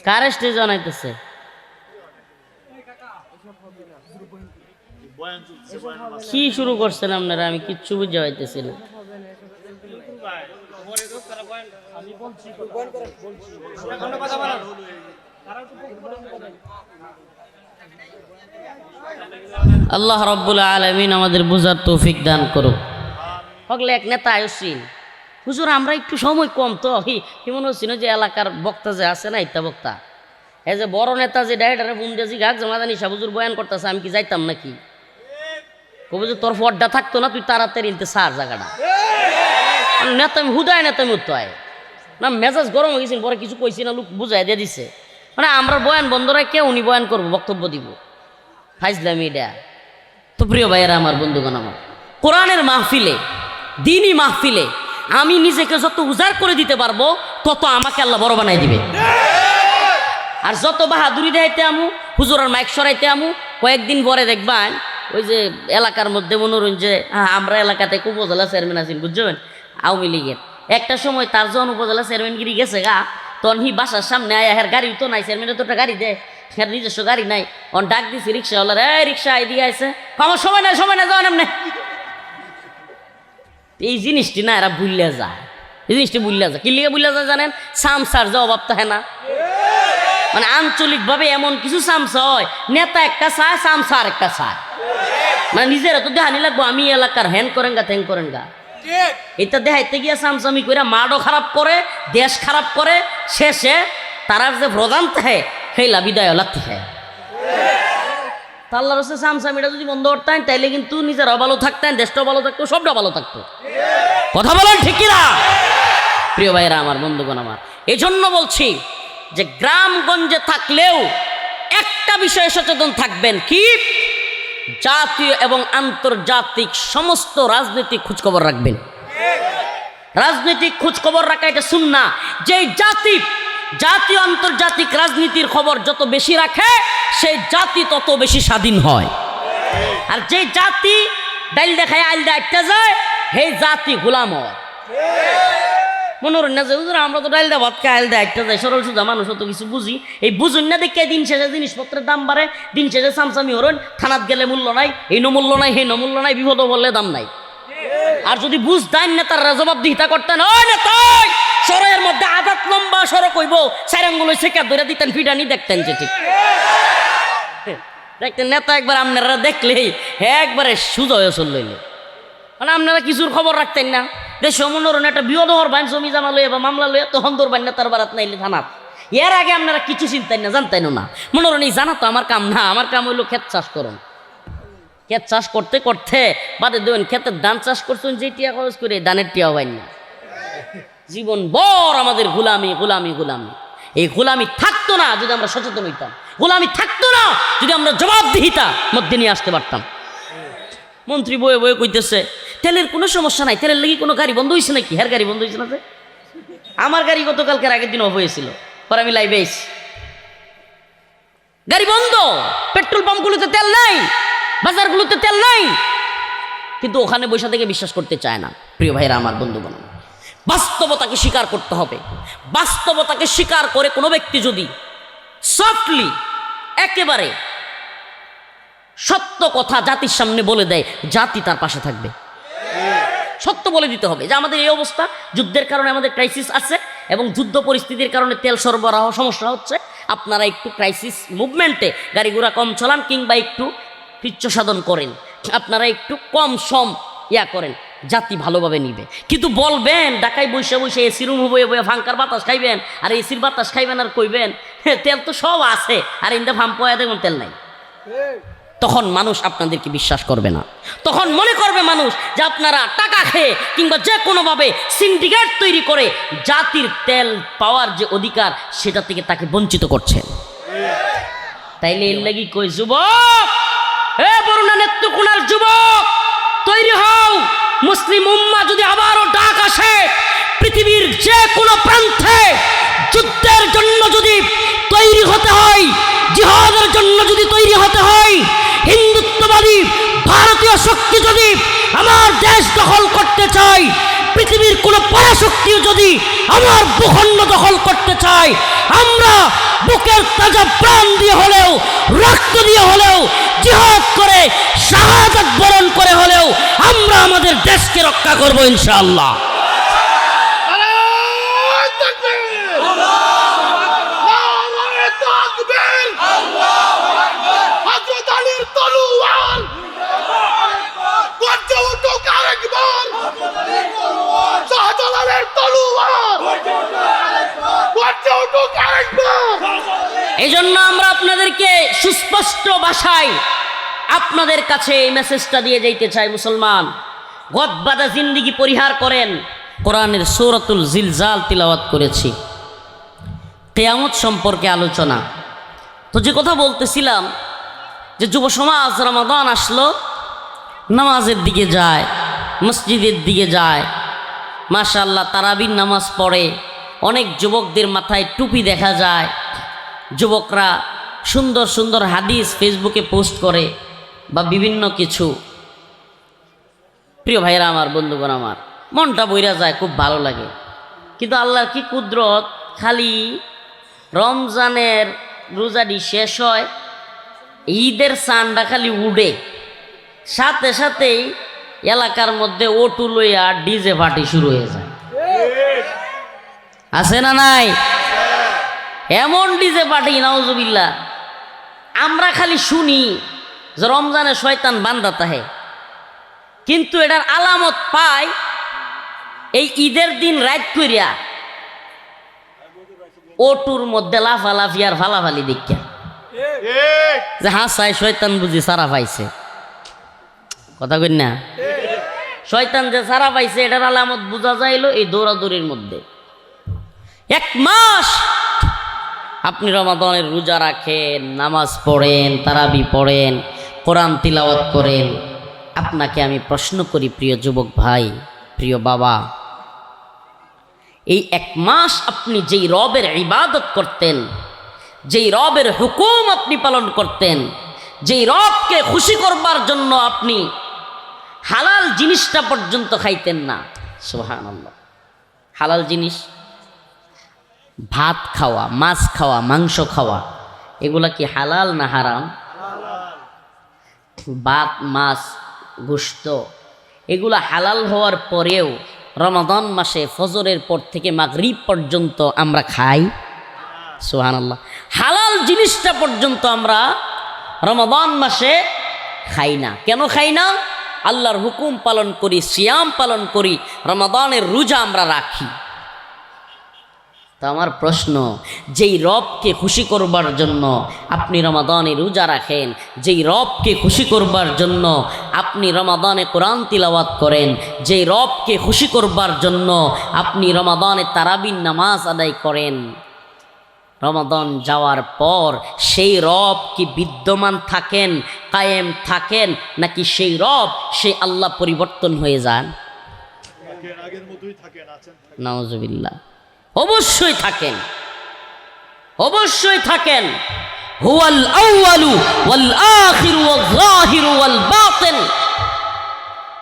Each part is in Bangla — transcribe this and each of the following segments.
কার স্টেজ বানাইতেছে? কি শুরু করছেন আপনারা? আমি কিচ্ছু বুঝতে পাইতেছি না। আল্লাহ রাব্বুল আলামিন আমাদের বুঝার তৌফিক দান করুক। হকলে এক নেতা আয়সিন, হুজুর আমরা একটু সময় কম তো মনে হচ্ছিল যে এলাকার বক্তা যে আছে না, ইত্যা বক্তা এই যে বড় নেতা যে ডাইরেক্টরে ফোন দিয়েছি গাছ জামাদানি সাহ হুজুর বয়ান করতেছে, আমি কি যাইতাম নাকি? কবে যে তোর ফড্ডা থাকতো না, তুই তাড়াতাড়ি নিতে সার জায়গাটা নেতা হুদায় নেতা উত্তয় না, মেজাজ গরম হয়ে গেছিল, পরে কিছু কইছি না, লোক বুঝাই দিয়ে দিছে। মানে আমরা বয়ান বন্ধ রাখে উনি বয়ান করবো, বক্তব্য দিব, ফাইজলামি এটা। তো প্রিয় ভাইয়েরা আমার, বন্ধুগণ আমার, কোরআনের মাহফিলে, দিনই মাহফিলে আমি নিজেকে যত উজাড় করে দিতে পারবো তত আমাকে আল্লাহ বড় বানাই দিবে। আর যত বাহাদুরি দেখাইতে আমু, হুজুরের মাইক সরাইতে আমু, কয়েকদিন পরে দেখবেন ওই যে এলাকার মধ্যে মনোরঞ্জন যে আমরা এলাকাতে উপজেলা চেয়ারম্যান আছেন, বুঝছেন, আওয়ামী লীগের একটা সময় তার যখন উপজেলা চেয়ারম্যানগিরি গেছে গা, তখন হি বাসার সামনে আয়া হের গাড়ি তো নাই, চেয়ারম্যানের তো একটা গাড়ি দেয়, হের নিজস্ব গাড়ি নাই, অন ডাক দিছি রিক্সাওয়ালার, রিক্সা এদিকে আছে, আমার সময় নাই যাওয়ার এমনি। এই জিনিসটি না এরা ভুললে যায়, এই জিনিসটি ভুললে যায়। কি লিগে ভুললে যায় জানেন? সামসার যে অভাব থাকে না, মানে আঞ্চলিকভাবে এমন কিছু সামসা হয়, নেতা একটা চায়, সামসা আর একটা চায়, মানে নিজেরা তো দেখানি লাগবো আমি এলাকার হ্যান করেন গা ত্যাং করেন গা, এটা দেখাইতে গিয়া সামসামি করে মাডও খারাপ করে, দেশ খারাপ করে, শেষে তারার যে প্রধান থাকে সেইলা বিদায় লাগতে হয়। আল্লাহর হচ্ছে সামসামিটা যদি বন্ধ করতেন তাইলে কিন্তু নিজেরাও ভালো থাকতেন, দেশটাও ভালো থাকতো, সবটা ভালো থাকতো। কথা বলেন ঠিক কিনা? প্রিয় ভাইরা আমার, বন্ধুগণ আমার, এই জন্য বলছি যে গ্রামগঞ্জে থাকলেও একটা বিষয়ে সচেতন থাকবেন, কি? জাতীয় এবং আন্তর্জাতিক সমস্ত রাজনৈতিক খোঁজখবর রাখবেন। রাজনৈতিক খোঁজখবর রাখা এটা সুন্নাহ। যেই জাতি জাতীয় আন্তর্জাতিক রাজনীতির খবর যত বেশি রাখে সেই জাতি তত বেশি স্বাধীন হয়। আর যে জাতি ডাইল দেখায় আইল দেখাইতে যায় সেই জাতি গোলাম হয়। মনোরঞ্জন যে আমরা তো ডাইল দা ভাত খাই আইল দেখাইতে যাই, সরল সোজা মানুষ তো কিছু বুঝি, এই বুঝুন না দেখে দিন শেষে জিনিসপত্রের দাম বাড়ে, দিন শেষে সামসামি হরণ, থানাত গেলে মূল্য নাই, এই মূল্য নাই, সেই মূল্য নাই, বিপদ বললে দাম নাই। আর যদি বুঝ দেন নেতারা জবাবদিহিতা করতেন, ওই নেতা সরের মধ্যে আদাত লম্বা সড়ক হইব, সাইরাঙ্গুলো শেখা ধরে দিতেন, ফিডানি দেখতেন যে ঠিক দেখতেন। নেতা একবার আপনারা দেখলেই একবারে সুজা হয়ে চল লইলে, মানে আপনারা কিছুর খবর রাখতেন না। দেশ মনোরণ একটা বিপদ হওয়ার বাইন জমি জামা লইয়া বা মামলা লইয়া তখন ধরবেন নেতার বারাত নাইলে থানাত। এর আগে আপনারা কিছু চিন্তেন না, জানতেন না। মনোরণ এই জানা তো আমার কাম না, আমার কাম হইলো ক্ষেত চাষ করুন। ক্ষেত চাষ করতে করতে বাদে দেবেন ক্ষেতের ধান চাষ করছেন, যে টিয়া খরচ করে ধানের টিয়াও পাইন না। জীবন বর আমাদের গোলামি গোলামি গোলামি। এই গোলামি থাকতো না যদি আমরা সচেতন হইতাম, গোলামি থাকতো না যদি আমরা জবাবদিহিতা মধ্যে নিয়ে আসতে পারতাম। মন্ত্রী বয়ে বয়ে কইতেছে তেলের কোনো সমস্যা নাই, তেলের লাগি কোনো গাড়ি বন্ধ হয়েছে নাকি? হ্যার গাড়ি বন্ধ হয়েছে না? যে আমার গাড়ি গতকালকের আগের দিন অফ হয়েছিল, পরে আমি লাইভে এসেছি, গাড়ি বন্ধ, পেট্রোল পাম্পগুলোতে তেল নাই, বাজারগুলোতে তেল নাই, কিন্তু ওখানে বসে থেকে বিশ্বাস করতে চায় না। প্রিয় ভাইরা আমার, বন্ধুগণ, বাস্তবতাকে স্বীকার করতে হবে। বাস্তবতাকে স্বীকার করে কোনো ব্যক্তি যদি সফটলি একেবারে সত্য কথা জাতির সামনে বলে দেয়, জাতি তার পাশে থাকবে। সত্য বলে দিতে হবে যে আমাদের এই অবস্থা, যুদ্ধের কারণে আমাদের ক্রাইসিস আছে এবং যুদ্ধ পরিস্থিতির কারণে তেল সরবরাহ সমস্যা হচ্ছে, আপনারা একটু ক্রাইসিস মুভমেন্টে গাড়ি ঘোড়া কম চালান কিংবা একটু কৃচ্ছ সাধন করেন, আপনারা একটু কম সম করেন, জাতি ভালোভাবে নিবে। কিন্তু বলবেন ঢাকায় বসে বসে এসি রুম বয়ে বয়ে ফাঙ্কার বাতাস খাইবেন, আর এসির বাতাস খাইবেন, আর কইবেন তেল তো সব আছে, আর ইন্দা ফাম্প দেখুন তেল নাই, তখন মানুষ আপনাদেরকে বিশ্বাস করবে না। তখন মনে করবে মানুষ যে আপনারা টাকা খেয়ে কিংবা যে কোনোভাবে সিন্ডিকেট তৈরি করে জাতির তেল পাওয়ার যে অধিকার সেটা থেকে তাকে বঞ্চিত করছেন। তাইলে এর লাগি কই যুবক, হে বরুণা নেত্রকোনার যুবক, তৈরি হও। মুসলিম উম্মাহ যদি আবারও ডাক আসে, পৃথিবীর যে কোনো প্রান্তে যুদ্ধের জন্য যদি তৈরি হতে হয়, জিহাদের জন্য যদি তৈরি হতে হয়, হিন্দুত্ববাদী ভারতীয় শক্তি যদি আমার দেশ দখল করতে চায়, পৃথিবীর কোনো পরাশক্তি যদি আমার ভূখণ্ড দখল করতে চায়, আমরা বুকের তাজা প্রাণ দিয়ে হলেও, রক্ত দিয়ে হলেও, জিহাদ করে শাহাদাত বরণ করে হলেও আমরা আমাদের দেশকে রক্ষা করব ইনশাআল্লাহ। এই জন্য আমরা আপনাদেরকে সুস্পষ্ট ভাষায় আপনাদের কাছে এই মেসেজটা দিয়ে যাইতে চাই, মুসলমান গদবাদা জিন্দিগি পরিহার করেন। কোরআনের সূরাতুল জিলজাল তিলাওয়াত করেছি, কিয়ামত সম্পর্কে আলোচনা। তো যে কথা বলতেছিলাম যে যুব সমাজ রমাদান আসলো, নামাজের দিকে যায়, মসজিদের দিকে যায়, মাশাআল্লাহ তারাবির নামাজ পড়ে, অনেক যুবকদের মাথায় টুপি দেখা যায়, যুবকরা সুন্দর সুন্দর হাদিস ফেসবুকে পোস্ট করে বা বিভিন্ন কিছু। প্রিয় ভাইরা আমার, বন্ধুগণ আমার, মনটা বইরা যায়, খুব ভালো লাগে। কিন্তু আল্লাহর কি কুদরত, খালি রমজানের রোজাটি শেষ হয়, ঈদের চাঁদটা খালি উড়ে, সাথে সাথেই এলাকার মধ্যে ওটু লইয়া ডিজে পার্টি শুরু হয়ে যায়। আছে না নাই? এমন ডিজে পার্টি, নাউজুবিল্লাহ। আমরা খালি শুনি যে রমজানে শয়তান বান্দা তাহে, কিন্তু এটার আলামত পায় এই ঈদের দিন রাত করিয়া ওটুর মধ্যে লাফালাফি আর ফালাফালি দেখা, যে হাসায় শয়তান বুঝি সারা পাইছে। কথা কই না? শয়তান যে সারা পাইছে এটার আলামত বোঝা যাইল এই দৌড়াদৌড়ির মধ্যে। এক মাস আপনি রমাদানের রোজা রাখেন, নামাজ পড়েন, তারাবি পড়েন, কোরআন তিলাওয়াত করেন। আপনাকে আমি প্রশ্ন করি, প্রিয় যুবক ভাই, প্রিয় বাবা, এই এক মাস আপনি যেই রবের ইবাদত করতেন, যেই রবের হুকুম আপনি পালন করতেন, যেই রবকে খুশি করবার জন্য আপনি হালাল জিনিসটা পর্যন্ত খাইতেন না। সুবহানাল্লাহ। হালাল জিনিস, ভাত খাওয়া, মাছ খাওয়া, মাংস খাওয়া, এগুলা কি হালাল না হারাম? ভাত, মাছ, গোশত এগুলা হালাল হওয়ার পরেও রমাদান মাসে ফজরের পর থেকে মাগরিব পর্যন্ত আমরা খাই। সুবহানাল্লাহ। হালাল জিনিসটা পর্যন্ত আমরা রমাদান মাসে খাই না। কেন খাই না? আল্লাহর হুকুম পালন করি, সিয়াম পালন করি, রমাদানের রোজা আমরা রাখি। তো আমার প্রশ্ন, যেই রবকে খুশি করবার জন্য আপনি রমাদানে রোজা রাখেন, যেই রবকে খুশি করবার জন্য আপনি রমাদানে কোরআন তিলাওয়াত করেন, যেই রবকে খুশি করবার জন্য আপনি রমাদানে তারাবির নামাজ আদায় করেন, রমাদান যাওয়ার পর সেই রব কি বিদ্যমান থাকেন, কায়েম থাকেন, নাকি সেই রব, সেই আল্লাহ পরিবর্তন হয়ে যান? নাউজুবিল্লাহ। অবশ্যই থাকেন, অবশ্যই থাকেন। হুয়াল আউয়ালু ওয়াল আখিরু ওয়াল যাহিরু ওয়াল বাতিন।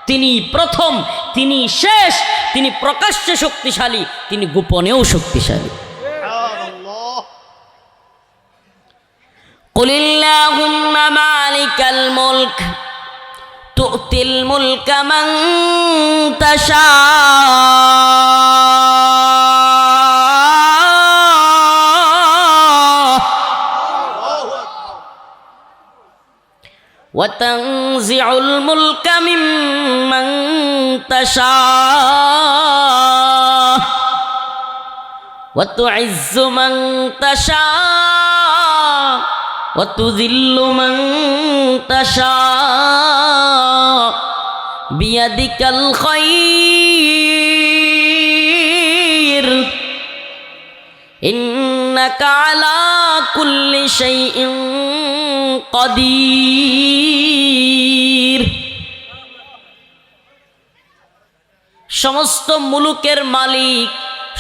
তিনি প্রথম, তিনি শেষ, তিনি প্রকাশ্যে শক্তিশালী, তিনি গোপনেও শক্তিশালী। কুলিল্লাহুম্মা মালিকাল মুলক তু'তিল মুলকা মান তাশা وتنزع الملك ممن تشاء وتعز من تشاء وتذل من تشاء بيدك الخير إنك على كل شيء قدير। সমস্ত মুলুকের মালিক,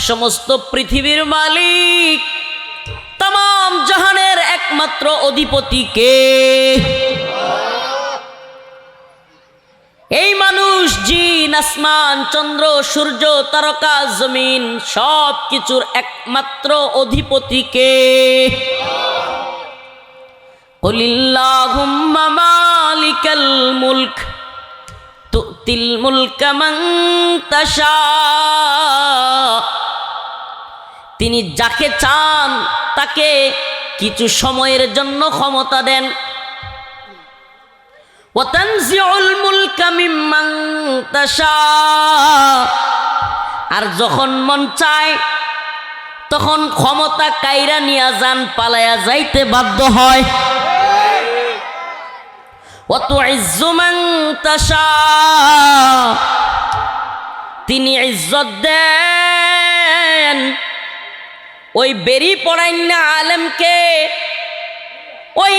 সমস্ত পৃথিবীর মালিক, तमाम জাহানের একমাত্র অধিপতি কে? এই মানুষ জিন আসমান, চন্দ্র, সূর্য, তারকা, জমিন সব কিছুর একমাত্র অধিপতি কে? কুলিল্লাহুম্মা মালিকাল মুলক তুতিল মুলকা মান তাশা। তিনি যাকে চান তাকে কিছু সময়ের জন্য ক্ষমতা দেন। ওয়া তানজিউল মুলকা মিম্মান তাশা। আর যখন মন চায় তখন ক্ষমতা কাইরা নিয়া যান, পালায়া যাইতে বাধ্য হয়। ওয়া তুইজ্জু মান তাশা। তিনি ইজ্জত দেন ওই বেরি পড়াইন না আলেমকে, ওই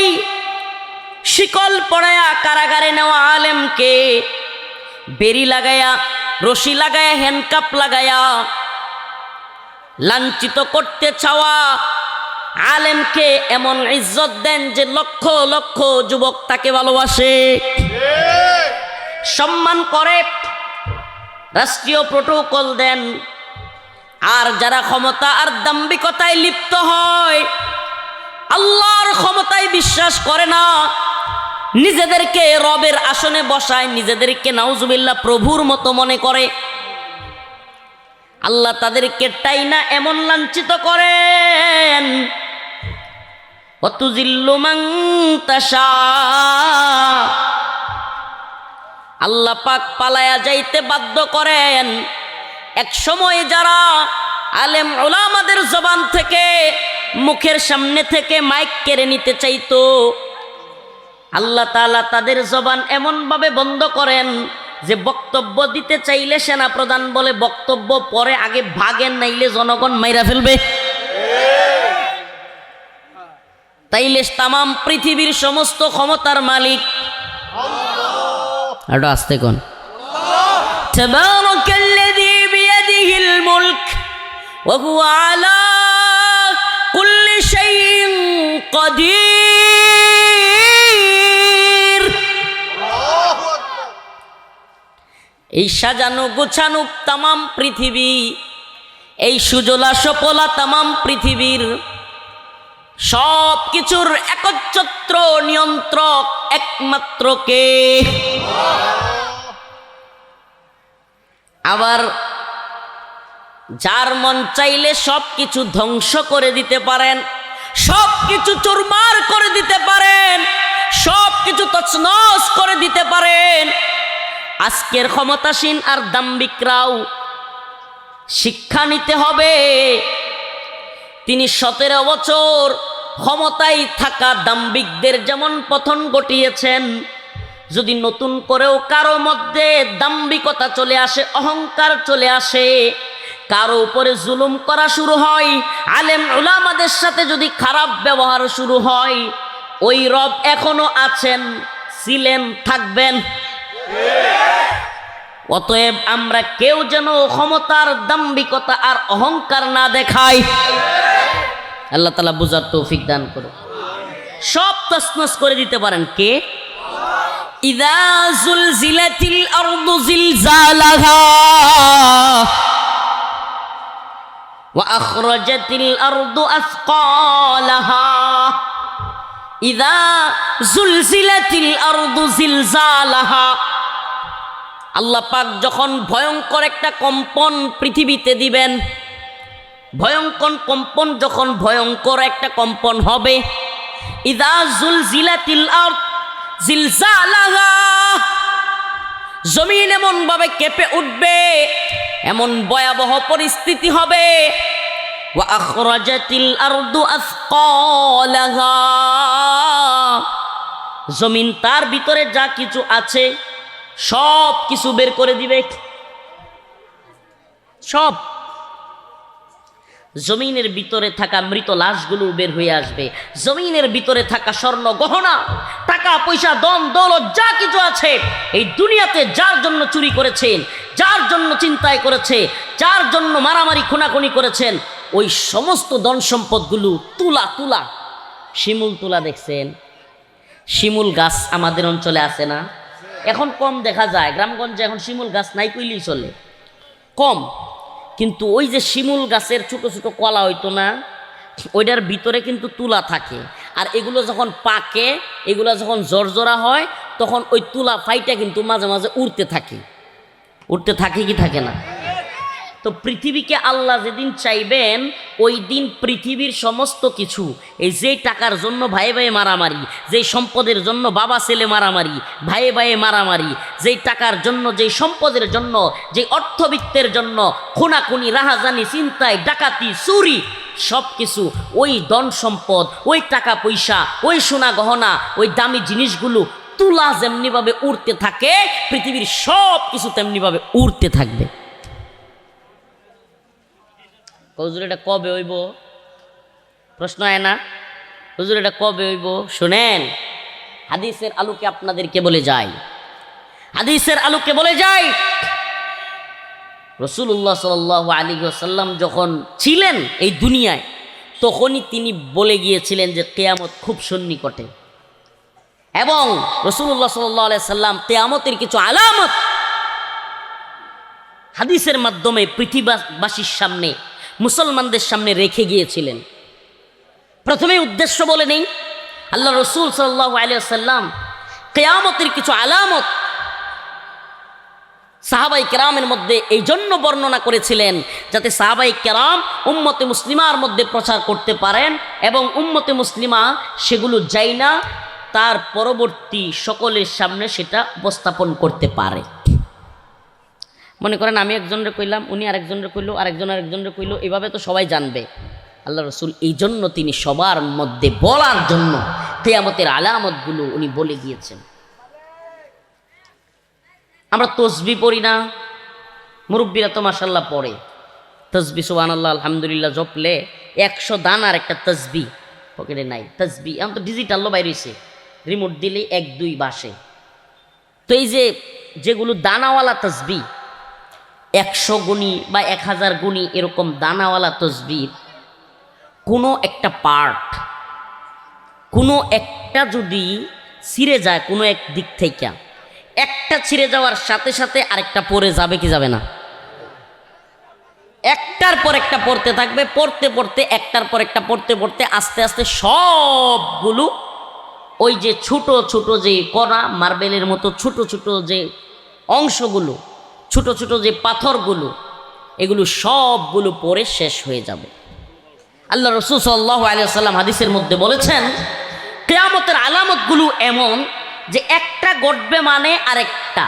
শিকল পড়ায়া কারাগারে নেওয়া আলেমকে বেরি লাগায়া, রশি লাগায়া, হ্যান্ডকাপ লাগায়া লাঞ্ছিত করতে চাওয়া আলেমকে এমন ইজ্জত দেন যে লক্ষ লক্ষ যুবক তাকে ভালোবাসে, সম্মান করে, রাষ্ট্রীয় প্রোটোকল দেন। আর যারা ক্ষমতা আর দাম্ভিকতায় লিপ্ত হয়, আল্লাহর ক্ষমতায় বিশ্বাস করে না, নিজেদেরকে রবের আসনে বসায়, নিজেদেরকে নাউজুবিল্লাহ প্রভুর মতো মনে করে, আল্লাহ তাদেরকে টাইনা এমন লাঞ্ছিত করেন। ওয়াতুযিল্লু মান তাশা। আল্লাহ পাক পালায়া যাইতে বাধ্য করেন। এক সময় যারা আলেম উলামাদের জবান থেকে, মুখের সামনে থেকে মাইক কেড়ে নিতে চাইতো, আল্লাহ তাআলা তাদের জবান এমনভাবে বন্ধ করেন যে বক্তব্য দিতে চাইলে সেনা প্রধান বলে বক্তব্য পরে, আগে ভাগেন নাইলে জনগণ মাইরা ফেলবে। তাইলে তামাম পৃথিবীর সমস্ত ক্ষমতার মালিক আল্লাহ। আর আস্তে কোন তাবারাকাল্লাযী বিয়াদিহিল মুলক ওয়া হুয়া আলা কুল্লি শাইইন কাদির। এই সাজানো গোছানো তামাম পৃথিবী, এই সুজলা সপলা তামাম পৃথিবীর সব কিছুর একচ্ছত্র নিয়ন্ত্রক একমাত্র কে? আবার যার মন চাইলে সব কিছু ধ্বংস করে দিতে পারেন, সব কিছু চুরমার করে দিতে পারেন, সব কিছু তছনছ করে দিতে পারেন। আজকের ক্ষমতাসীন আর দাম্ভিকরাও শিক্ষা নিতে হবে। তিনি 17 বছর ক্ষমতায় থাকা দাম্ভিকদের যেমন পতন ঘটিয়েছেন, যদি নতুন করেও কারো মধ্যে দাম্ভিকতা চলে আসে, অহংকার চলে আসে, কারো উপরে জুলুম করা শুরু হয়, আলেম উলামাদের সাথে যদি খারাপ ব্যবহার শুরু হয়, ওই রব এখনো আছেন, ছিলেন, থাকবেন। অতএব আমরা কেউ যেন ক্ষমতার দাম্ভিকতা আর অহংকার না দেখাই। আল্লাহ তাআলা বুঝার তৌফিক দান করুন। সব তছনছ করে দিতে পারেন কে? ইযা যুলজিলাতিল আরদু জিলজালাহা ওয়া আখরাজাতিল আরদু আসকালাহা। ইযা যুলজিলাতিল আরদু জিলজালাহা। আল্লাহ পাক যখন ভয়ঙ্কর একটা কম্পন পৃথিবীতে দিবেন, ভয়ঙ্কর কম্পন, যখন ভয়ঙ্কর একটা কম্পন হবে, ইযা যুলজিলাতিল আরদ জিলজালাহা, জমিন এমন ভাবে কেঁপে উঠবে, এমন ভয়াবহ পরিস্থিতি হবে। ওয়া আখরাজাতিল আরদু আসকালাহা, জমিন তার ভিতরে যা কিছু আছে সব কিছু বের করে দিবে। সব জমিনের ভিতরে থাকা মৃত লাশগুলো বের হয়ে আসবে, জমিনের ভিতরে থাকা স্বর্ণ গহনা, টাকা পয়সা, ধন দৌলত যা কিছু আছে এই দুনিয়াতে, যার জন্য চুরি করেছেন, যার জন্য চিন্তায় করেছে, যার জন্য মারামারি খুনাখুনি করেছেন, ওই সমস্ত ধন সম্পদগুলো তুলা তুলা, শিমুল তুলা দেখছেন? শিমুল গাছ আমাদের অঞ্চলে আছে না? এখন কম দেখা যায়, গ্রামগঞ্জে এখন শিমুল গাছ নাই কইলেই চলে, কম। কিন্তু ওই যে শিমুল গাছের ছোট ছোট কলা হইতো না, ওইটার ভিতরে কিন্তু তুলা থাকে। আর এগুলো যখন পাকে, এগুলো যখন জর্জরা হয়, তখন ওই তুলা ফাইটা কিন্তু মাঝে মাঝে উড়তে থাকে। উঠতে থাকে কি থাকে না? তো পৃথিবীকে আল্লাহ যেদিন চাইবেন, ওই দিন পৃথিবীর সমস্ত কিছু, এই যে টাকার জন্য ভাই ভাই মারামারি, যেই সম্পদের জন্য বাবা ছেলে মারামারি, ভাই ভাই মারামারি, যেই টাকার জন্য, যেই সম্পদের জন্য, যেই অর্থবিত্তের জন্য খুনাখুনি, রাহাজানি, চিন্তায়, ডাকাতি, চুরি, সব কিছু, ওই ধন সম্পদ, ওই টাকা পয়সা, ওই সোনা গহনা, ওই দামি জিনিসগুলো তুলা যেমনিভাবে উড়তে থাকে, পৃথিবীর সব কিছু তেমনিভাবে উড়তে থাকবে। হুজুর এটা কবে হইব? প্রশ্ন হয় না হুজুর এটা কবে হইব? শুনেন, হাদিসের আলোকে আপনাদেরকে বলে যাই, হাদিসের আলোকে বলে যাই, রাসূলুল্লাহ সাল্লাল্লাহু আলাইহি ওয়াসাল্লাম যখন ছিলেন এই দুনিয়ায়, তখনই তিনি বলে গিয়েছিলেন যে কিয়ামত খুব সন্নিকটে। এবং রাসূলুল্লাহ সাল্লাল্লাহু আলাইহি সাল্লাম কিয়ামতের কিছু আলামত হাদিসের মাধ্যমে পৃথিবীবাসীর সামনে, মুসলমানদের সামনে রেখে গিয়েছিলেন। প্রথমে উদ্দেশ্য বলে নেই, আল্লাহ রসুল সাল্লাল্লাহু আলাইহি ওয়াসাল্লাম কিয়ামতের কিছু আলামত সাহাবাই কেরামের মধ্যে এই জন্য বর্ণনা করেছিলেন, যাতে সাহাবাই কেরাম উম্মতে মুসলিমার মধ্যে প্রচার করতে পারেন এবং উম্মতে মুসলিমা সেগুলো যাই না, তার পরবর্তী সকলের সামনে সেটা উপস্থাপন করতে পারে। মনে করেন আমি একজনরে কইলাম, উনি আরেকজনরে কইল, আরেকজনরে কইল, এভাবে তো সবাই জানবে। আল্লাহ রসুল এই জন্য তিনি সবার মধ্যে বলার জন্য কিয়ামতের আলামতগুলো উনি বলে গিয়েছেন। আমরা তসবিহ পড়ি না? মুরব্বীরা তো মাশাআল্লাহ পড়ে তসবিহ, সুবহানাল্লাহ, আলহামদুলিল্লাহ জপলে 100 দানার একটা তসবিহ পকেটে নাই। তসবিহ এখন তো ডিজিটালও বাইর হইছে, রিমোট দিলে 1-2 বাসে। তো এই যে যেগুলো দানাওয়ালা তসবিহ, 100 গুণী বা 1000 গুণী এরকম দানাওয়ালা তসবিহ, কোনো একটা পার্ট, কোনো একটা যদি ছিঁড়ে যায় কোনো এক দিক থেকে, একটা ছিঁড়ে যাওয়ার সাথে সাথে আরেকটা পড়ে যাবে কি যাবে না? একটার পর একটা পড়তে থাকবে, পড়তে পড়তে, একটার পর একটা পড়তে পড়তে আস্তে আস্তে সবগুলো ওই যে ছোট ছোট যে কণা, মার্বেলের মতো ছোট ছোট যে অংশগুলো, ছোট ছোট যে পাথরগুলো, এগুলো সবগুলো পড়ে শেষ হয়ে যাবে। আল্লাহ রাসূল সাল্লাল্লাহু আলাইহি ওয়াসাল্লাম হাদিসের মধ্যে বলেছেন, কিয়ামতের আলামতগুলো এমন যে একটা ঘটবে মানে আরেকটা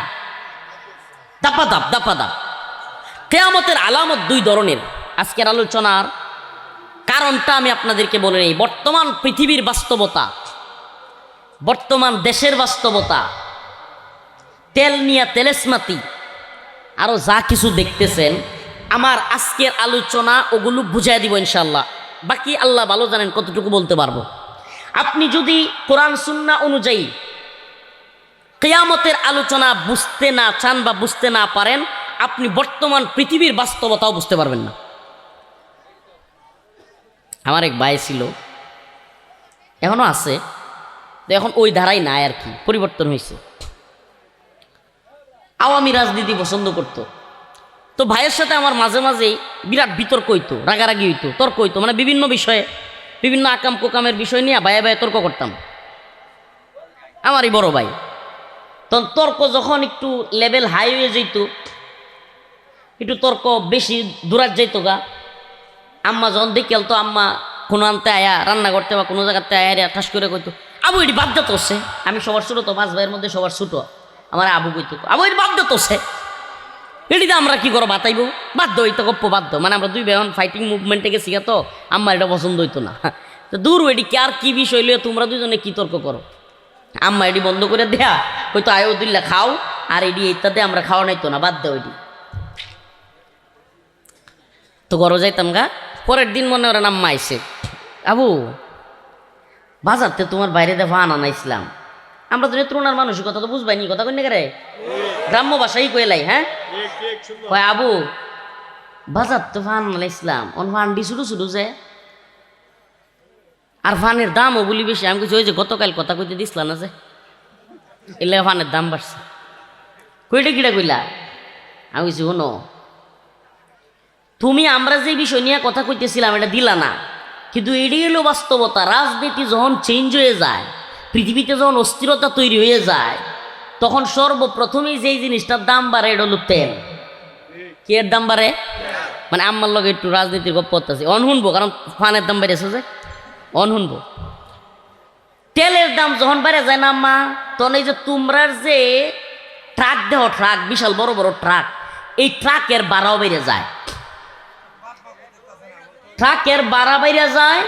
দাপাদাপ দাপাদাপ। কিয়ামতের আলামত 2 ধরনের। আজকের আলোচনার কারণটা আমি আপনাদেরকে বলে নেই। বর্তমান পৃথিবীর বাস্তবতা, বর্তমান দেশের বাস্তবতা, তেল নিয়া তেলেসমাতি, আরও যা কিছু দেখতেছেন, আমার আজকের আলোচনা ওগুলো বুঝাই দিব ইনশাআল্লাহ। বাকি আল্লাহ ভালো জানেন কতটুকু বলতে পারবো। আপনি যদি কোরআন সুন্নাহ অনুযায়ী কিয়ামতের আলোচনা বুঝতে না চান বা বুঝতে না পারেন, আপনি বর্তমান পৃথিবীর বাস্তবতাও বুঝতে পারবেন না। আমার এক ভাই ছিল, এখনো আছে, তো এখন ওই ধারাই নাই আর কি, পরিবর্তন হয়েছে। আওয়ামী রাজনীতি পছন্দ করতো। তো ভাইয়ের সাথে আমার মাঝে মাঝেই বিরাট বিতর্ক হইতো, রাগারাগি হইতো, তর্ক হইতো, মানে বিভিন্ন বিষয়ে, বিভিন্ন আকাম কোকামের বিষয় নিয়ে ভাইয়ে ভাইয়ে তর্ক করতাম। আমারই বড় ভাই। তখন তর্ক যখন একটু লেভেল হাই হয়ে যেত, একটু তর্ক বেশি দূরাত যাইতো গা, আম্মা যখন দেখেল, তো আম্মা কোনো আনতে আয়া রান্না করতে বা কোনো জায়গাতে আয়া ঠাস করে কইতো, আবু এটি বাদ দিত হচ্ছে। আমি সবার ছোটো, তো 5 ভাইয়ের মধ্যে সবার ছোটো, আমার আবু কইতো, আবু এটি বাদ দিত হচ্ছে, এটিতে আমরা কি করো বাতাইব, বাধ্য হইতো, গপ্প বাধ্য। মানে আমরা 2 ভাই ফাইটিং মুভমেন্টে গেছি গা, তো আম্মার এটা পছন্দ হইতো না। তো দূর এটি কে আর কি বিষয় লইয়া তোমরা দুজনে কি তর্ক করো। আম্মা এটি বন্ধ করে দেয়া, হয়তো আয়োদুল্লাহ খাও, আর এটি ইত্যাদি আমরা খাওয়া নাইতো না, বাদ দেও এটি। তো ঘরে যাইতাম গা। পরের দিন মনে ওরা আম্মা আইসে, আবু বাজারতে তোমার বাইরে দেখা আনাইছিলাম। আমরা তো নেত্রনার মানসিকতা তো বুঝবাইনি, কথা কই না রে, গ্রাম্য ভাষাই কইলাই। হ্যাঁ কয়, আবু বাজার তো ফান আনাইছিলাম, অন ফান্ডি শুরু শুরু যে, আর ফানের দামও বলি বেশি। আমি কিছু ওই যে গতকাল কথা কইতে দিছিলাম না যে, এলে ফানের দাম বাড়ছে। কইটা কিটা কইলা? আমি বলছি শোনো, তুমি আমরা যে বিষয় নিয়ে কথা কইতেছিলাম এটা দিলা না, কিন্তু এটাই হলো বাস্তবতা। রাজনীতি যখন চেঞ্জ হয়ে যায়, পৃথিবীতে যখন অস্থিরতা তৈরি হয়ে যায়, তখন সর্বপ্রথমেই যেই জিনিসটার দাম বাড়ে এটা হলো তেল। কি এর দাম বাড়ে? মানে আম্মার লগে একটু রাজনীতির গপ্প আছে, অন শুনবো, কারণ ফানের দাম বেড়েছে যে অন শুনবো। তেলের দাম যখন বেড়ে যায় না আম্মা, তখন এই যে তোমরার যে ট্রাক দেহ, ট্রাক বিশাল বড় বড় ট্রাক, এই ট্রাকের ভাড়াও বেড়ে যায়। ট্রাকের ভাড়া বেড়ে যায়।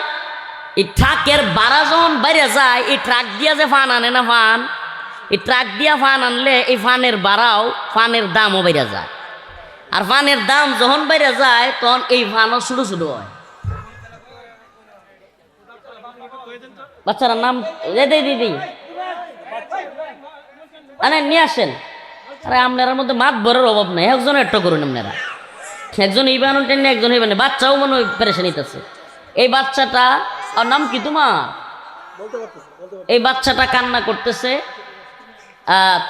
এই ট্রাকের ভাড়া যখন বেড়ে যায়, এই ট্রাক দিয়া যে ফান আনে না, ফান, এই ট্রাক দিয়া ফান আনলে এই ফানের ভাড়াও, ফানের দামও বেড়ে যায়। আর ফানের দাম যখন বেড়ে যায়, তখন এই ফানও ছোটো ছোটো হয়। বাচ্চারা নাম দিদি আরে নিয়ে আসেন। আরে আপনার মধ্যে মাত ভরের অভাব নাই, একজন একটা করুন আপনারা। একজন এই বানুন টেনে, একজন এই বানে, বাচ্চাও মনে হয় পেরেশানিতে আছে। এই বাচ্চাটা, আর নাম কি তোমার? এই বাচ্চাটা কান্না করতেছে।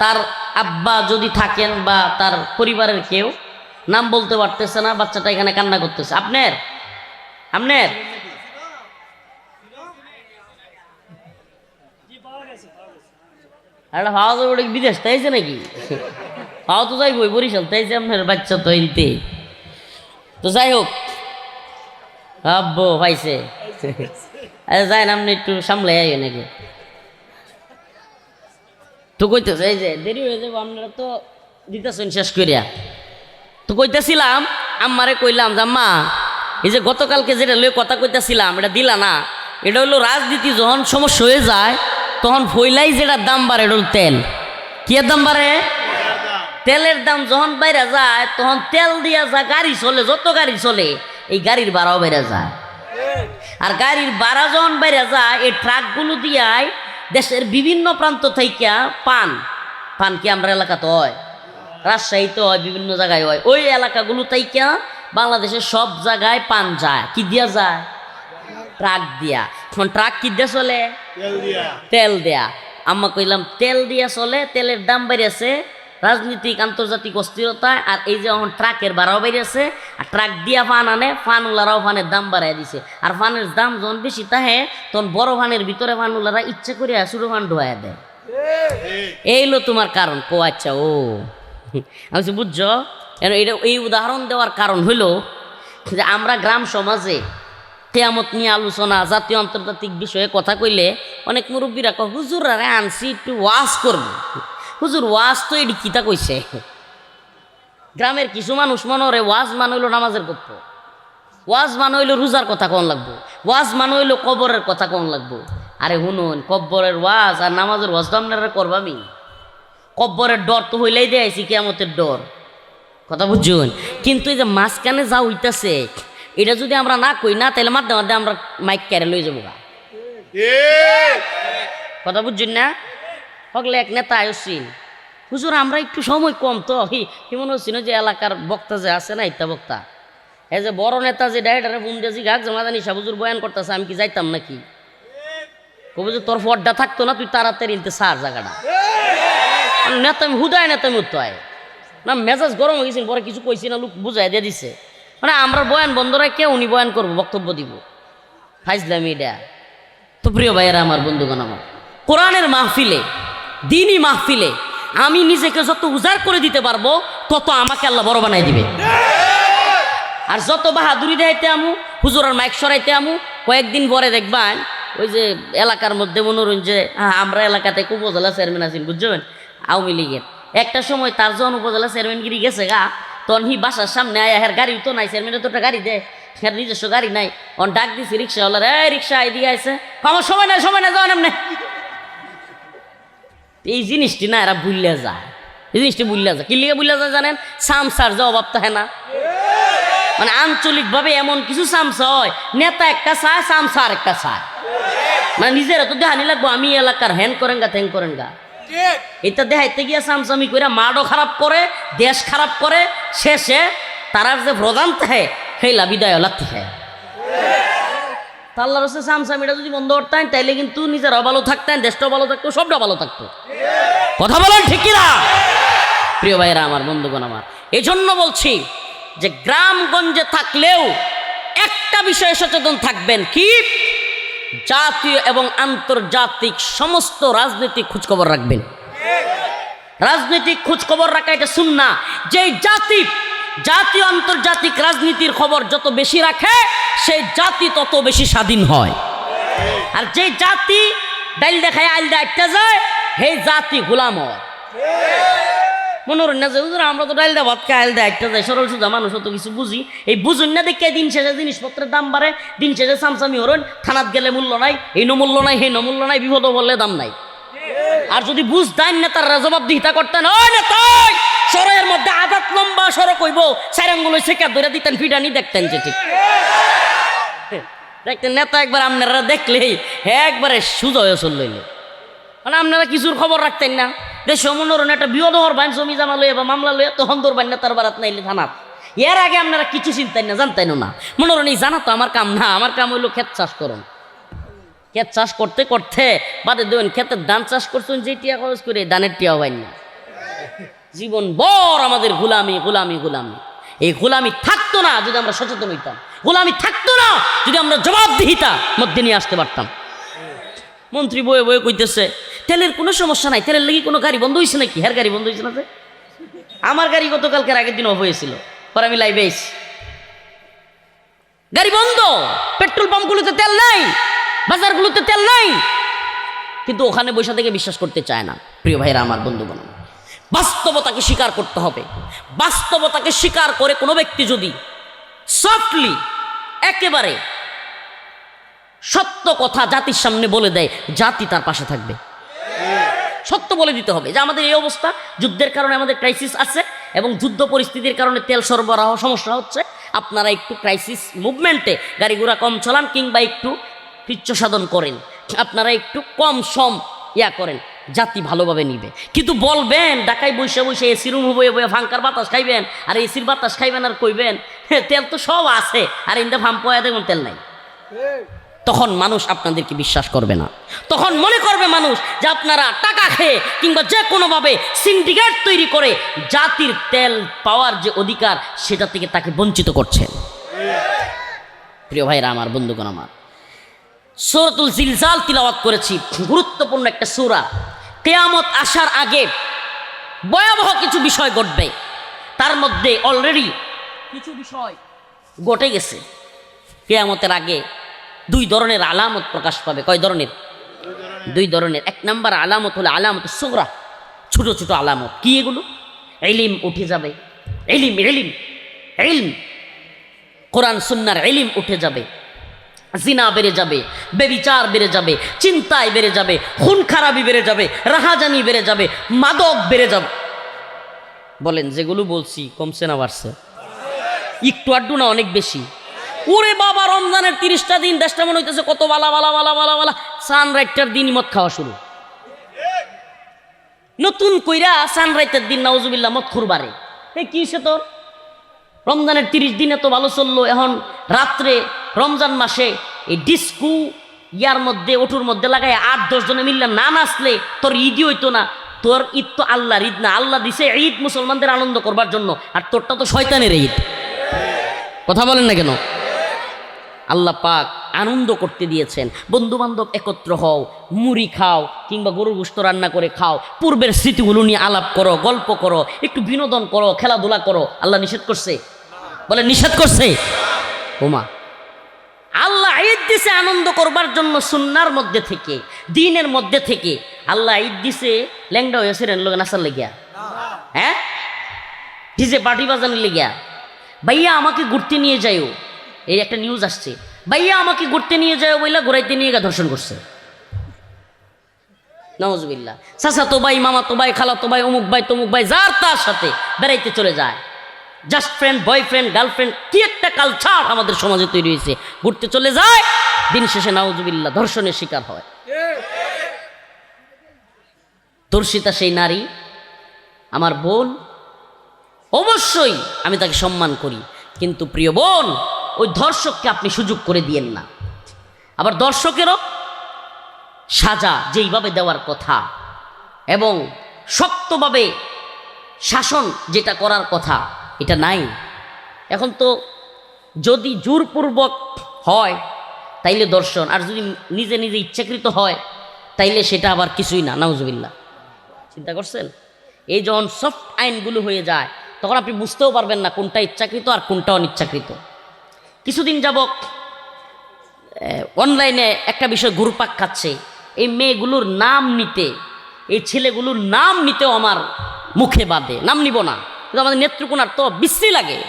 তার আব্বা যদি থাকেন বা তার পরিবারের কেউ, নাম বলতে পারতেছে না, বাচ্চাটা এখানে কান্না করতেছে। আপনার একটা হাওয়া তো বিদেশ তাইছে নাকি? হাওয়া তো যাইব বরিশাল তাইছে, আপনার বাচ্চা তো এনতে। তো যাই হোক, আব্বু পাইছে। আচ্ছা যাই না, আপনি একটু সামলাই আই নাকি তো কইতেছে। এই যে দেরি হয়ে যাবো, আপনারা তো দিতেছেন শেষ করিয়া। তো কইতেছিলাম, আম্মারে কইলাম যে আম্মা, এই যে গতকালকে যেটা লয়ে কথা কইতেছিলাম এটা দিলা না। এটা হলো রাজনীতি যখন সমস্যা হয়ে যায়, তখন ফইলাই যেটা দাম বাড়ে, এটা হলো তেল। কি এর দাম বাড়ে? তেলের দাম যখন বাইরে যায়, তখন তেল দিয়া যা গাড়ি চলে, যত গাড়ি চলে, এই গাড়ির ভাড়াও বেড়ে যায়। আর গাড়ির ভাড়া যখন বেড়ে যায়, এই ট্রাকগুলো দিয়াই দেশের বিভিন্ন প্রান্ত থেকে পান কি আমরা এলাকাতে হয়, রাজশাহীতে হয়, বিভিন্ন জায়গায় হয়, ওই এলাকাগুলো থেকে বাংলাদেশের সব জায়গায় পান যায়। কি দিয়া যায়? ট্রাক দিয়া। ট্রাক কি দিয়ে চলে? তেল দেয়া। আম্মা কইলাম তেল দিয়া চলে, তেলের দাম বেড়েছে রাজনীতিক আন্তর্জাতিক অস্থিরতায়। আর এই যে এখন ট্রাকের ভাড়াও বেড়েছে, আর ট্রাক দিয়া ফান আনে, ফানওয়ালারাও ফানের দাম বাড়াই দিছে। আর ফানের দাম যখন বেশি তাহে, তখন বড় ফানের ভিতরে ফানওয়ালারা ইচ্ছা করে ছোটো ফান ঢোয়া দেয়। এই হলো তোমার কারণ। কো আচ্ছা, ও আমি বুঝছো। এটা এই উদাহরণ দেওয়ার কারণ হলো যে আমরা গ্রাম সমাজে কিয়ামত নিয়ে আলোচনা, জাতীয় আন্তর্জাতিক বিষয়ে কথা কইলে অনেক মুরব্বীরা কয়, হুজুর আরে আনছি একটু ওয়াজ করবো। হুজুর ওয়াজ তো এটি কিতা কইছে। গ্রামের কিছু মানুষ মনে রে ওয়াজ মানে হইলো নামাজের গপ্প, ওয়াজ মানে হইলো রোজার কথা কোন লাগবো, ওয়াজ মানে হইলো কবরের কথা কোন লাগবো। আরে শুনুন, কব্বরের ওয়াজ আর নামাজের ওয়াজ তো আপনারা করবামি। কব্বরের ডর তো হইলেই দেয়াইছি, কিয়ামতের ডর, কথা বুঝুন। কিন্তু এই যে মাঝখানে যা হইতাছে, এটা যদি আমরা না কই না, তাহলে মাধ্যমে মাধ্যমে আমরা মাইক ক্যারে লই যাবো। কথা বুঝছেন না? হকলে এক নেতা আয়সিন, হুজুর আমরা একটু সময় কম, তো মনে হচ্ছিল যে এলাকার বক্তা যে আছে না, ইত্যা বক্তা, এই যে বড় নেতা যে ডাইরেক্টরে ফোন দিয়েছি, গাছ জমা জানি হুজুর বয়ান করতেছে, আমি কি যাইতাম নাকি? কবে যে তোর ফড্ডা থাকতো না, তুই তাড়াতাড়ি নিতে সার জায়গাটা। নেতা আমি হুদায় নেতা আমি উত্তয় না, মেজাজ গরম হয়ে গেছিল, পরে কিছু কইছি না, লোক বুঝাই দিয়ে দিছে। মানে আমরা বয়ান বন্ধ রেখে উনি বয়ান করবো, বক্তব্য দিব, ফাইজলাম এটা। তো প্রিয় ভাইয়েরা আমার, বন্ধুগণ আমার, কোরআনের মাহফিলে, দিনই মাহফিলে আমি নিজেকে যত উজাড় করে দিতে পারবো, তত আমাকে আল্লাহ বড় বানাই দিবে। আর যত বাহাদুরি দেখাইতে আমু, হুজুরের মাইক সরাইতে আমু, কয়েকদিন পরে দেখবেন ওই যে এলাকার মধ্যে মনোরঞ্জন, আমরা এলাকাতে উপজেলা চেয়ারম্যান আছেন, বুঝছেন, আওয়ামী লীগের। একটা সময় তার যখন উপজেলা চেয়ারম্যানগিরি গেছে গা, তখন হি বাসার সামনে আয়া, হের গাড়ি তো নাই, চেয়ারম্যানের তো একটা গাড়ি দেয়, হের নিজস্ব গাড়ি নাই। অন ডাক দিছি রিক্সাওয়ালার, এই রিক্সা এদিকে আছে, আমার সময় নাই, সময় নাই, যাওয়ান এমনি। এই জিনিসটি না এরা ভুললে যায়, এই জিনিসটি ভুললে যায়। কি লিগে ভুললে যায় জানেন? সামসার যে অভাব থাকে না, মানে আঞ্চলিকভাবে এমন কিছু সামসা হয়, নেতা একটা চায়, সামসা আর একটা চায়। মানে নিজেরা তো দেখানি লাগবো আমি এলাকার হ্যান করেন গা, ঠ্যাং করেন গা। এটা দেখাইতে গিয়া সামসামি করে মাঠও খারাপ করে, দেশ খারাপ করে, শেষে তারার যে প্রধান থাকে সেইলা বিদায় লাগতে হয়। আল্লাহর রাস্তায় সামসামিটা যদি বন্ধ করতেন, তাইলে কিন্তু নিজেরাও ভালো থাকতেন, দেশটাও ভালো থাকতো, সবটা ভালো থাকতো। কথা বলেন ঠিক কিনা? প্রিয় ভাইরা আমার, বন্ধুগণ আমার, এই জন্য বলছি যে গ্রামগঞ্জে থাকলেও একটা বিষয়ে সচেতন থাকবেন, কি? জাতীয় এবং আন্তর্জাতিক সমস্ত রাজনৈতিক খোঁজখবর রাখবেন। রাজনৈতিক খোঁজখবর রাখা এটা সুন্নাহ। যে জাতীয় আন্তর্জাতিক রাজনীতির খবর যত বেশি রাখে সেই জাতি তত বেশি স্বাধীন হয়। আর যে জাতি ডাইল দেখায় আইল দেখাইতে যায় সেই জাতি গোলাম হয়। মনোরঞ্জন না যে হুজুর আমরা তো ডাইল দেওয়া ভাত খাই আইল দেখাইতে যাই, সরল সোজা মানুষ তো কিছু বুঝি, এই বুঝুন না দেখে দিন শেষে জিনিসপত্রের দাম বাড়ে, দিন শেষে সামসামি হরেন, থানাত গেলে মূল্য নাই, এই মূল্য নাই, সেই মূল্য নাই, বিপদ বললে দাম নাই। আর যদি বুঝতেন নেতারা জবাবদিহিতা করতেন, ওই নেতা সরের মধ্যে আদাত লম্বা সড়ক হইব, সাইরাঙ্গুলো শেখা ধরে দিতেন, ফিডানি দেখতেন যে ঠিক দেখতেন। নেতা একবার আপনারা দেখলেই একবারে সুজা হয়ে চল লইলে, মানে আপনারা কিছুর খবর রাখতেন না। দেশ মনোরণ একটা বিপদ হওয়ার বাইন জমি জামা লইয়া বা মামলা লইয়া তখন ধরবেন নেতার বারাত নাইলে থানাত। এর আগে আপনারা কিছু চিন্তেন না, জানতেন না। মনোরণ এই জানা তো আমার কাম না, আমার কাম হইলো ক্ষেত চাষ করুন। ক্ষেত চাষ করতে করতে বাদে দেবেন ক্ষেতের ধান চাষ করছেন, যে টিয়া খরচ করে ধানের টিয়া হবেন না। জীবন বর আমাদের গোলামি গোলামি গোলামি। এই গোলামি থাকতো না যদি আমরা সচেতন হইতাম, গোলামি থাকতো না যদি আমরা জবাবদিহিতা মধ্যে নিয়ে আসতে পারতাম। মন্ত্রী বয়ে বয়ে কইতেছে তেলের কোনো সমস্যা নাই, তেলের লেগে কোনো গাড়ি বন্ধ হয়েছে নাকি? হ্যার গাড়ি বন্ধ হয়েছে না? আমার গাড়ি গতকালকের আগের দিন অফ হয়েছিল, পরে আমি লাইভে এসেছি, গাড়ি বন্ধ, পেট্রোল পাম্পগুলোতে তেল নাই, বাজারগুলোতে তেল নাই, কিন্তু ওখানে বসে থেকে বিশ্বাস করতে চায় না। প্রিয় ভাইরা আমার, বন্ধুগণ, বাস্তবতাকে স্বীকার করতে হবে। বাস্তবতাকে স্বীকার করে কোনো ব্যক্তি যদি সফটলি একেবারে সত্য কথা জাতির সামনে বলে দেয়, জাতি তার পাশে থাকবে। সত্য বলে দিতে হবে যে আমাদের এই অবস্থা, যুদ্ধের কারণে আমাদের ক্রাইসিস আছে এবং যুদ্ধ পরিস্থিতির কারণে তেল সরবরাহ সমস্যা হচ্ছে, আপনারা একটু ক্রাইসিস মুভমেন্টে গাড়ি ঘোড়া কম চালান কিংবা একটু কৃচ্ছ সাধন করেন, আপনারা একটু কম সম করেন, জাতি ভালোভাবে নিবে। কিন্তু বলবেন ঢাকায় বসে বসে এসির রুম বয়ে বয়ে ফাঙ্কার বাতাস খাইবেন, আর এসির বাতাস খাইবেন আর কইবেন তেল তো সব আছে, আর ইন্দা ফাম্প দেখুন তেল নাই, তখন মানুষ আপনাদেরকে বিশ্বাস করবে না। তখন মনে করবে মানুষ যে আপনারা টাকা খেয়ে কিংবা যে কোনোভাবে সিন্ডিকেট তৈরি করে জাতির তেল পাওয়ার যে অধিকার সেটা থেকে তাকে বঞ্চিত করছেন। প্রিয় ভাইরা আমার, বন্ধুগণ আমার, সূরাতুল জিলজাল তিলাওয়াত করেছি, গুরুত্বপূর্ণ একটা সূরা। কিয়ামত আসার আগে ভয়াবহ কিছু বিষয় ঘটবে, তার মধ্যে অলরেডি কিছু বিষয় ঘটে গেছে। কিয়ামতের আগে দুই ধরনের আলামত প্রকাশ পাবে। কয় ধরনের? দুই ধরনের। এক নাম্বার আলামত হলো আলামত সুগরা, ছোট ছোট আলামত। কি এগুলো? ইলম উঠে যাবে, ইলম ইলম ইলম, কোরআন সুন্নাহর ইলম উঠে যাবে, জিনা বেড়ে যাবে, বেবিচার বেড়ে যাবে, চিন্তায় বেড়ে যাবে, খুন খারাপি বেড়ে যাবে, রাহাজানি বেড়ে যাবে, মাদক বেড়ে যাবে। বলেন যেগুলো বলছি কমছে না বাড়ছে? একটু আড্ডু না অনেক বেশি? ওরে বাবা, রমজানের 30টা দিন দেশটা মনে হইতেছে কত বালা বালা বালা বালা বালা। সানরাইটার দিন মদ খাওয়া শুরু, নতুন কইরা সানরাইটার দিন নাউজুবিল্লাহ মদ খুরবারে। এই কি সে তোর রমজানের 30 দিন এত ভালো চললো, এখন রাত্রে রমজান মাসে এই ডিস্কু ইয়ার মধ্যে ওটুর মধ্যে লাগাই 8-10 জনে মিললে না নাচলে তোর ঈদই হইতো না। তোর ঈদ তো আল্লাহর ঈদ না, আল্লাহ দিছে ঈদ মুসলমানদের আনন্দ করবার জন্য, আর তোরটা তো শয়তানের ঈদ। কথা বলেন না কেন? আল্লাহ পাক আনন্দ করতে দিয়েছেন। বন্ধু বান্ধব একত্র হও, মুড়ি খাও কিংবা গরুর গোশত রান্না করে খাও, পূর্বের স্মৃতিগুলো নিয়ে আলাপ করো, গল্প করো, একটু বিনোদন করো, খেলাধুলা করো। আল্লাহ নিষেধ করছে? বলে নিষেধ করছে? ওমা, আল্লাহ ঈদ দিছে আনন্দ করবার জন্য, সুন্নার মধ্যে থেকে, দিনের মধ্যে থেকে। আল্লাহ ঈদ দিছে ল্যাংডা হয়েছে লোক নাচার লেগিয়া, হ্যাঁ, ডিজে পার্টি বাজানোর লেগিয়া। ভাইয়া আমাকে ঘুরতে নিয়ে যাইও, এই একটা নিউজ আসছে, ভাইয়া আমাকে ঘুরতে নিয়ে যায় বইলা ঘুরাইতে নিয়ে গা ধর্ষণ করছে। নাউজুবিল্লাহ। চাচা তো ভাই, মামা তো ভাই, খালা তো ভাই, অমুক ভাই তমুক ভাই, যার তার সাথে বেড়াইতে চলে যায়। জাস্ট ফ্রেন্ড, বয়ফ্রেন্ড, গার্লফ্রেন্ড, কি একটা কালচার আমাদের সমাজে তৈরি হয়েছে। ঘুরতে চলে যায়, দিন শেষে নাউজুবিল্লাহ ধর্ষণের শিকার হয়। ধর্ষিতা সেই নারী আমার বোন, অবশ্যই আমি তাকে সম্মান করি, কিন্তু প্রিয় বোন, ওই ধর্ষককে আপনি সুযোগ করে দিয়েন না। আবার দর্শকেরও সাজা যেইভাবে দেওয়ার কথা এবং শক্তভাবে শাসন যেটা করার কথা এটা নাই। এখন তো যদি জোরপূর্বক হয় তাইলে দর্শন, আর যদি নিজে নিজে ইচ্ছাকৃত হয় তাইলে সেটা আবার কিছুই না, নাউজুবিল্লাহ। চিন্তা করছেন? এই যখন সফট আইনগুলো হয়ে যায় তখন আপনি বুঝতেও পারবেন না কোনটা ইচ্ছাকৃত আর কোনটা অনিচ্ছাকৃত। কিছুদিন যাবত অনলাইনে একটা বিষয় ঘুরপাক খাচ্ছে, এই মেয়েগুলোর নাম নিতে, এই ছেলেগুলোর নাম নিতেও আমার মুখে বাঁধে, নাম নিব না, কিন্তু আমাদের নেত্রকোনার তো বিশ্রী লাগে।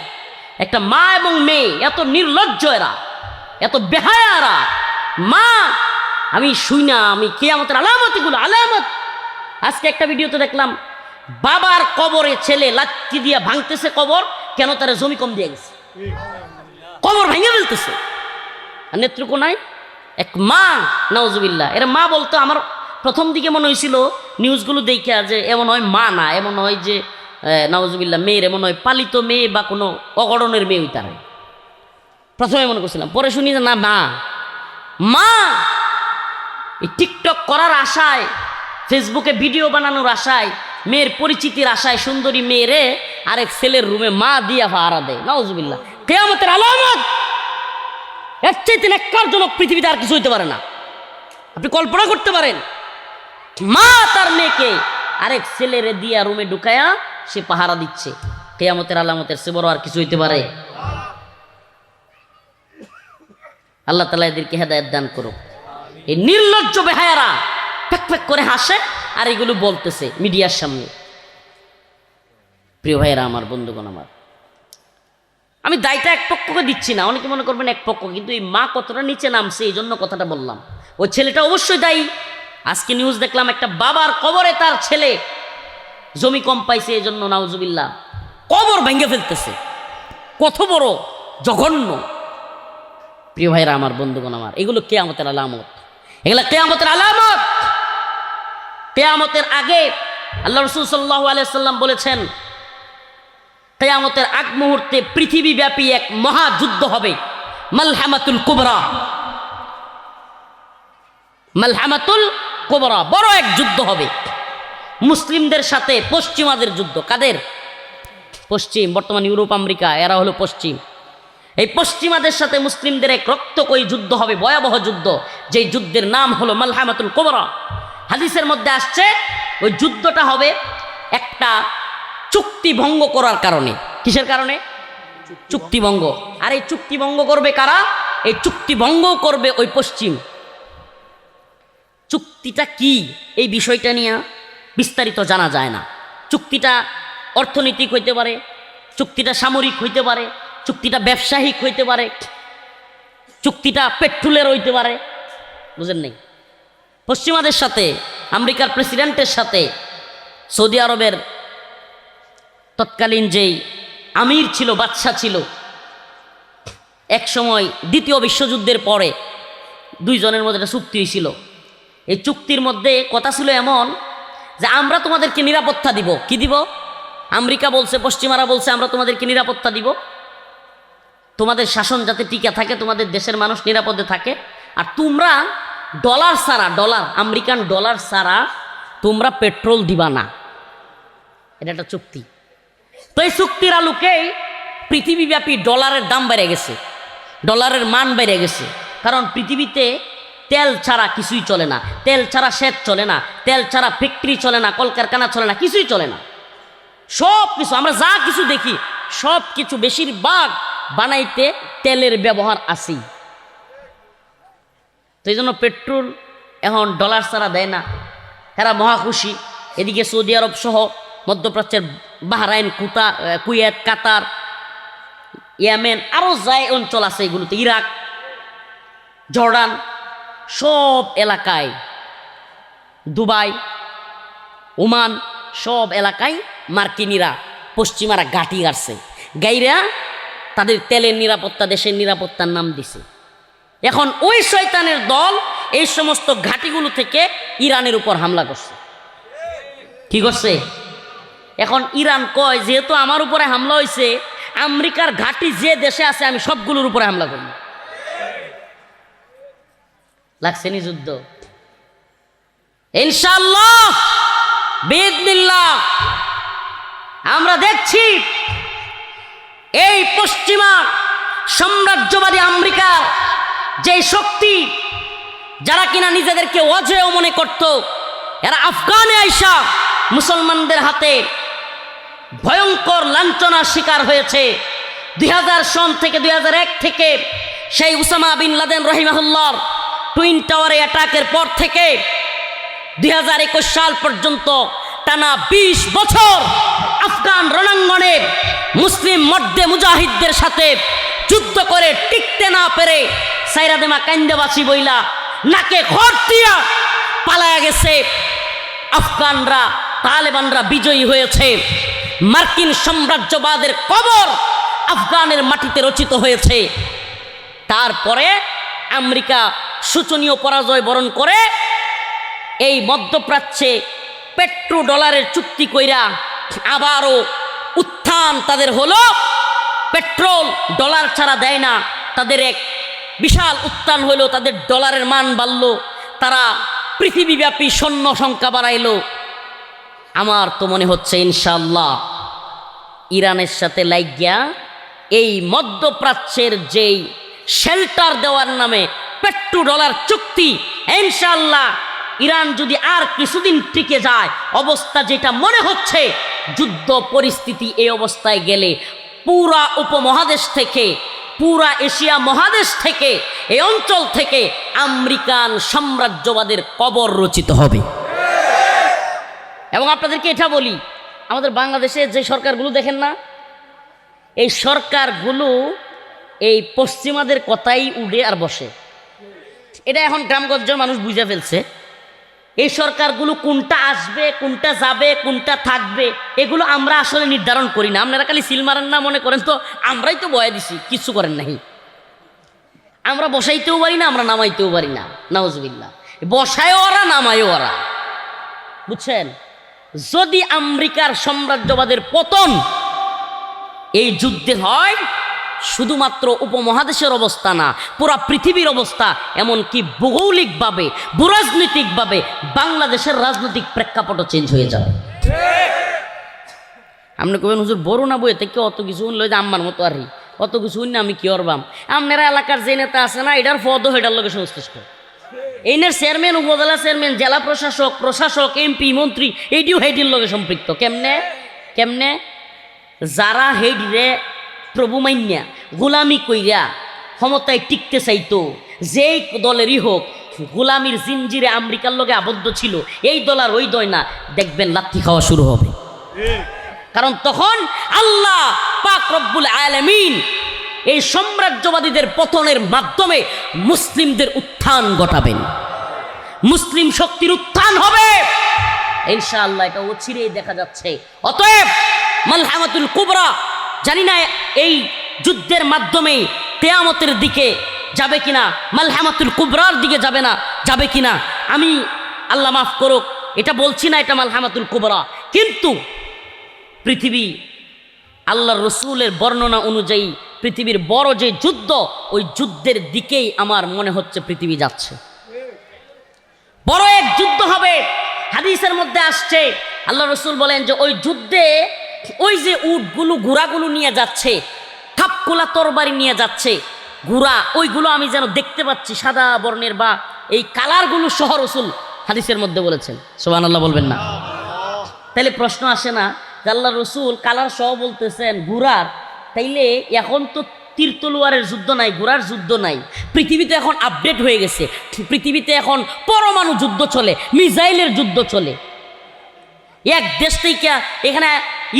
একটা মা এবং মেয়ে এত নির্লজ্জ, এরা এত বেহায়া এরা। মা, আমি শুই না, আমি কিয়ামতের আলামত, এগুলো আলামত। আজকে একটা ভিডিওতে দেখলাম বাবার কবরে ছেলে লাঠি দিয়া ভাঙতেছে কবর, কেন? তারা জমি কম দিয়ে গেছে, কবর ভেঙে ফেলতেছে। আর নেত্রকোনায় এক মা, নাউজুবিল্লাহ, এরা মা বলতো। আমার প্রথম দিকে মনে হয়েছিল নিউজগুলো দেখে যে এমন হয় মা না, এমন হয় যে নাউজুবিল্লাহ মেয়ের, এমন হয় পালিত মেয়ে বা কোনো অগড়নের মেয়ে ওই তারা, প্রথমে মনে করছিলাম। পরে শুনি যে না, মা এই টিকটক করার আশায়, ফেসবুকে ভিডিও বানানোর আশায়, মেয়ের পরিচিতির আশায় সুন্দরী মেয়েরে আরেক ছেলের রুমে মা দিয়া ভাড়া দেয়। নাউজুবিল্লাহ, কিয়ামতের আলামত। এর চাইতে ন্যাক্কারজনক পৃথিবীতে আর কিছু হইতে পারে না। আপনি কল্পনা করতে পারেন, মা তার মেয়েকে আরেক ছেলেরে দিয়া রুমে ঢুকায়া সে পাহারা দিচ্ছে। কিয়ামতের আলামতের সে বড় আর কিছু হইতে পারে? আল্লাহ তাআলা এদেরকে হেদায়েত দান করুক। এই নির্লজ্জ বেহায়ারা ফেক ফেক করে হাসে আর এগুলো বলতেছে মিডিয়ার সামনে। প্রিয় ভাইয়েরা আমার, বন্ধুগণ আমার, আমি দায়টা এক পক্ষকে দিচ্ছি না, অনেকে মনে করবেন এক পক্ষ, কিন্তু এই মা কতটা নিচে নামছে এই জন্য কথাটা বললাম। ওই ছেলেটা অবশ্যই দায়ী। আজকে নিউজ দেখলাম একটা বাবার কবরে তার ছেলে জমি কম পাইছে, এই জন্য নাউজুবিল্লাহ কবর ভেঙে ফেলতেছে। কত বড় জঘন্য! প্রিয় ভাইরা আমার, বন্ধুগণ আমার, এগুলো কিয়ামতের আলামত, এগুলো কিয়ামতের আলামত। কিয়ামতের আগে আল্লাহ রাসূল সাল্লাল্লাহু আলাইহি ওয়াসাল্লাম বলেছেন, কিয়ামতের আগ মুহূর্তে পৃথিবীব্যাপী এক মহাযুদ্ধ হবে, মালহামাতুল কুবরা। মালহামাতুল কুবরা, বড় এক যুদ্ধ হবে মুসলিমদের সাথে পশ্চিমাদের যুদ্ধ। কাদের? পশ্চিম, বর্তমান ইউরোপ আমেরিকা, এরা হলো পশ্চিম। এই পশ্চিমাদের সাথে মুসলিমদের এক রক্তকয়ী যুদ্ধ হবে, ভয়াবহ যুদ্ধ, যেই যুদ্ধের নাম হলো মালহামাতুল কুবরা। হাদিসের মধ্যে আসছে ওই যুদ্ধটা হবে একটা চুক্তি ভঙ্গ করার কারণে। কিসের কারণে? চুক্তি ভঙ্গ। আর এই চুক্তি ভঙ্গ করবে কারা? এই চুক্তি ভঙ্গ করবে ওই পশ্চিম। চুক্তিটা কি, এই বিষয়টা নিয়ে বিস্তারিত জানা যায় না। চুক্তিটা অর্থনৈতিক হইতে পারে, চুক্তিটা সামরিক হইতে পারে, চুক্তিটা ব্যবসায়িক হইতে পারে, চুক্তিটা পেট্রোলের হইতে পারে, বুঝেন নাই? পশ্চিমাদের সাথে, আমেরিকার প্রেসিডেন্টের সাথে সৌদি আরবের তৎকালীন যেই আমির ছিল, বাদশা ছিল, এক সময় দ্বিতীয় বিশ্বযুদ্ধের পরে দুইজনের মধ্যে একটা চুক্তি হয়েছিল। এই চুক্তির মধ্যে কথা ছিল এমন যে আমরা তোমাদেরকে নিরাপত্তা দিব। কি দিব? আমেরিকা বলছে, পশ্চিমারা বলছে আমরা তোমাদেরকে নিরাপত্তা দিব, তোমাদের শাসন যাতে টিকে থাকে, তোমাদের দেশের মানুষ নিরাপদে থাকে, আর তোমরা ডলার ছাড়া, ডলার, আমেরিকান ডলার ছাড়া তোমরা পেট্রোল দিবা না। এটা একটা চুক্তি। তো এই চুক্তির আলোকেই পৃথিবীব্যাপী ডলারের দাম বেড়ে গেছে, ডলারের মান বেড়ে গেছে। কারণ পৃথিবীতে তেল ছাড়া কিছুই চলে না, তেল ছাড়া সেচ চলে না, তেল ছাড়া ফ্যাক্টরি চলে না, কলকারখানা চলে না, কিছুই চলে না। সব কিছু আমরা যা কিছু দেখি, সব কিছু বেশিরভাগ বানাইতে তেলের ব্যবহার আছেই। তো এই জন্য পেট্রোল এখন ডলার ছাড়া দেয় না, এরা মহা খুশি। এদিকে সৌদি আরব সহ মধ্যপ্রাচ্যের বাহরাইন, কুয়েত, কাতার, ইয়েমেন, আরও যায় অঞ্চল আছে এগুলোতে, ইরাক, জর্ডান, সব এলাকায়, দুবাই, ওমান, সব এলাকায় মার্কিনীরা, পশ্চিমারা গাঁটি গাড়ছে। গাইরা তাদের তেলের নিরাপত্তা, দেশের নিরাপত্তার নাম দিছে। এখন ওই শয়তানের দল এই সমস্ত ঘাঁটিগুলো থেকে ইরানের উপর হামলা করছে। কি করছে? এখন ইরান কয়, যেহেতু আমার উপরে হামলা হয়েছে, আমেরিকার ঘাঁটি যে দেশে আছে আমি সবগুলোর উপরে হামলা করব। লাগছে নি যুদ্ধ? ইনশাআল্লাহ, বিইذনিল্লাহ। আমরা দেখছি এই পশ্চিমা সাম্রাজ্যবাদী আমেরিকার যে শক্তি, যারা কিনা নিজেদেরকে অজেয় মনে করত, এরা আফগানে আইসা মুসলমানদের হাতে ভয়ঙ্কর লাঞ্ছনার শিকার হয়েছে। 2000 সন থেকে 2001 থেকে সেই উসামা বিন লাদেন রহিমাহুল্লাহর টুইন টাওয়ারে অ্যাটাকের পর থেকে 2021 সাল পর্যন্ত টানা 20 বছর আফগান রণাঙ্গনে মুসলিম মর্দে মুজাহিদদের সাথে যুদ্ধ করে টিকতে না পেরে সাইরাদেমা কান্দেবাসী বইলা নাকে খড় দিয়া পালায়া গেছে। আফগানরা, তালেবানরা বিজয়ী হয়েছে। মার্কিন সাম্রাজ্যবাদের কবর আফগানের মাটিতে রচিত হয়েছে। তারপরে আমেরিকা শোচনীয় পরাজয় বরণ করে এই মধ্যপ্রাচ্যে পেট্রো ডলারের চুক্তি কইরা আবারও উত্থান তাদের হলো। পেট্রোল ডলার ছাড়া দেয় না, তাদের এক বিশাল উত্থান হইল, তাদের ডলারের মান বাড়ল, তারা পৃথিবীব্যাপী সৈন্য সংখ্যা বাড়াইল। আমার তো মনে হচ্ছে ইনশাআল্লাহ ইরানের সাথে লাগিয়া এই মধ্যপ্রাচ্যের যেই শেল্টার দেওয়ার নামে পেট্রো ডলার চুক্তি, ইনশাআল্লাহ ইরান যদি আর কিছুদিন টিকে যায়, অবস্থা যেটা মনে হচ্ছে যুদ্ধ পরিস্থিতি এই অবস্থায় গেলে পুরা উপমহাদেশ থেকে, পুরা এশিয়া মহাদেশ থেকে, এই অঞ্চল থেকে আমেরিকান সাম্রাজ্যবাদের কবর রচিত হবে। এবং আপনাদেরকে এটা বলি, আমাদের বাংলাদেশে যে সরকারগুলো দেখেন না, এই সরকারগুলো এই পশ্চিমাদের কথাই উড়ে আর বসে। এটা এখন গ্রামগঞ্জের মানুষ বুঝে ফেলছে। এই সরকারগুলো কোনটা আসবে, কোনটা যাবে, কোনটা থাকবে, এগুলো আমরা আসলে নির্ধারণ করি না। আপনারা খালি সিল মারেন না, মনে করেন তো আমরাই তো বয়ে দিছি, কিছু করেন নাই। আমরা বসাইতেও পারি না, আমরা নামাইতেও পারি না। নাউজুবিল্লাহ, বসায়ও ওরা, নামায়ও ওরা, বুঝছেন। যদি আমেরিকার সাম্রাজ্যবাদের পতন এই যুদ্ধে হয়, শুধুমাত্র উপমহাদেশের অবস্থা না, পুরা পৃথিবীর অবস্থা, এমনকি ভৌগোলিকভাবে, ভূরাজনৈতিকভাবে বাংলাদেশের রাজনৈতিক প্রেক্ষাপটও চেঞ্জ হয়ে যাবে। আপনি কবেন হুজুর বড় না বইয়ে থেকে অত কিছু শুনলো, যে আম্মার মতো আর অত কিছু শুন না, আমি কি করবাম। আপনারা এলাকার যে নেতা আছে না, এটার পদও এটার লোকের সংশ্লিষ্ট। এইনের চেয়ারম্যান, উপজেলা চেয়ারম্যান, জেলা প্রশাসক, প্রশাসক, এমপি, মন্ত্রী, এইটিও হেডির লোকে সম্পৃক্ত। কেমনে কেমনে যারা হেডিরে প্রভু মাইন্যা গোলামি কইরা ক্ষমতায় টিকতে চাইতো, যেই দলেরই হোক, গোলামির জিনজিরে আমেরিকার লগে আবদ্ধ ছিল, এই দল আর ওই দয় না, দেখবেন লাথি খাওয়া শুরু হবে। কারণ তখন আল্লাহ পাক রব্বুল আলামিন এই সাম্রাজ্যবাদীদের পতনের মাধ্যমে মুসলিমদের উত্থান ঘটাবেন, মুসলিম শক্তির উত্থান হবে ইনশাআল্লাহ। এটা অচিরেই দেখা যাচ্ছে। অতএব মালহামাতুল কুবরা, জানি না এই যুদ্ধের মাধ্যমে কিয়ামতের দিকে যাবে কিনা, মালহামাতুল কুবরার দিকে যাবে না, যাবে কিনা আমি, আল্লাহ মাফ করুক, এটা বলছি না এটা মালহামাতুল কুবরা, কিন্তু পৃথিবী আল্লাহর রসুলের বর্ণনা অনুযায়ী পৃথিবীর বড় যে যুদ্ধ, ওই যুদ্ধের দিকেই আমার মনে হচ্ছে পৃথিবী যাচ্ছে। বড় এক যুদ্ধ হবে। হাদিসের মধ্যে আসছে, আল্লাহ রসুল বলেন যে ওই যুদ্ধে ওই যে উটগুলো, ঘোড়াগুলো নিয়ে যাচ্ছে, খাপকুলা তরবারি নিয়ে যাচ্ছে ঘোড়া, ওইগুলো আমি যেন দেখতে পাচ্ছি সাদা বর্ণের, বা এই কালারগুলো সহ রসুল হাদিসের মধ্যে বলেছেন। সুবহানাল্লাহ বলবেন না? তাইলে প্রশ্ন আসে না, আল্লাহ রসুল কালার সহ বলতেছেন ঘোড়ার, তাইলে এখন তো তীর তলোয়ারের যুদ্ধ নাই, ঘোড়ার যুদ্ধ নাই। পৃথিবীতে এখন আপডেট হয়ে গেছে, পৃথিবীতে এখন পরমাণু যুদ্ধ চলে, মিসাইলের যুদ্ধ চলে। এক দেশ থেকে, এখানে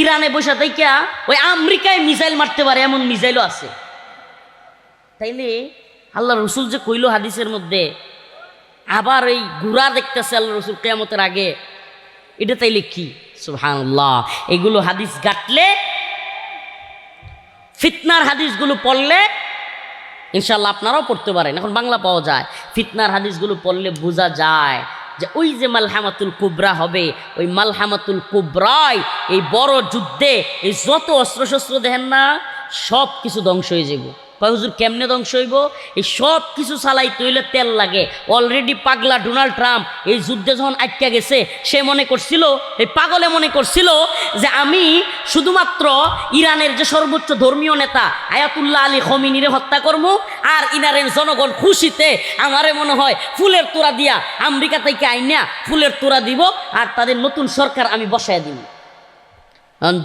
ইরানে বসে থেকে ওই আমেরিকায় মিসাইল মারতে পারে এমন মিসাইলও আছে। তাইলে আল্লাহ রসুল যে কইল হাদিসের মধ্যে, আবার এই ঘোড়া দেখতেছে আল্লাহ রসুল কিয়ামতের আগে, এটা তাইলে কি? সুবহানাল্লাহ। এগুলো হাদিস গাটলে, ফিতনার হাদিসগুলো পড়লে ইনশাআল্লাহ আপনারাও পড়তে পারেন, এখন বাংলা পাওয়া যায়। ফিতনার হাদিসগুলো পড়লে বোঝা যায় যে ওই যে মালহামাতুল কুবরা হবে, ওই মালহামাতুল কুবরাই এই বড় যুদ্ধে এই যত অস্ত্রশস্ত্র দেখেন না, সব কিছু ধ্বংস হয়ে যাব। কয় হুজুর কেমনে ধ্বংস হইব? এই সব কিছু চালাইতে হইলে তেল লাগে। অলরেডি পাগলা ডোনাল্ড ট্রাম্প এই যুদ্ধে যখন আটকা গেছে, সে মনে করছিল, এই পাগলে মনে করছিল যে আমি শুধুমাত্র ইরানের যে সর্বোচ্চ ধর্মীয় নেতা আয়াতুল্লাহ আলী খমিনিরে হত্যা করবো, আর ইরানের জনগণ খুশিতে আমারে মনে হয় ফুলের তোড়া দিয়া আমেরিকা থেকে আইনা ফুলের তোড়া দিব, আর তাদের নতুন সরকার আমি বসায় দিব।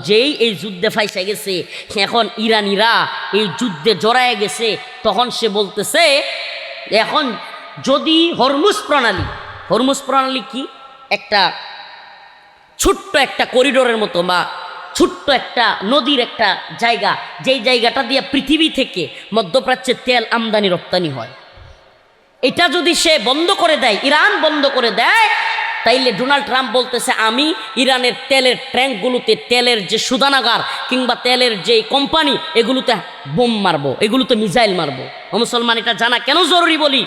যেই এই যুদ্ধে ফাইসা গেছে, এখন ইরানিরা এই যুদ্ধে জড়ায় গেছে, তখন সে বলতেছে এখন যদি হরমুজ প্রণালী কি একটা ছোট্ট একটা করিডোরের মতো বা ছোট্ট একটা নদীর একটা জায়গা, যেই জায়গাটা দিয়ে পৃথিবী থেকে মধ্যপ্রাচ্যের তেল আমদানি রপ্তানি হয়, এটা যদি সে বন্ধ করে দেয়, ইরান বন্ধ করে দেয়, তাইলে ডোনাল্ড ট্রাম্প বলতেছে আমি ইরানের তেলের ট্যাঙ্কগুলোতে, তেলের যে সুদানাগার কিংবা তেলের যে কোম্পানি, এগুলোতে বোম মারবো, এগুলোতে মিসাইল মারবো। ও মুসলমান, এটা জানা কেন জরুরি বলি?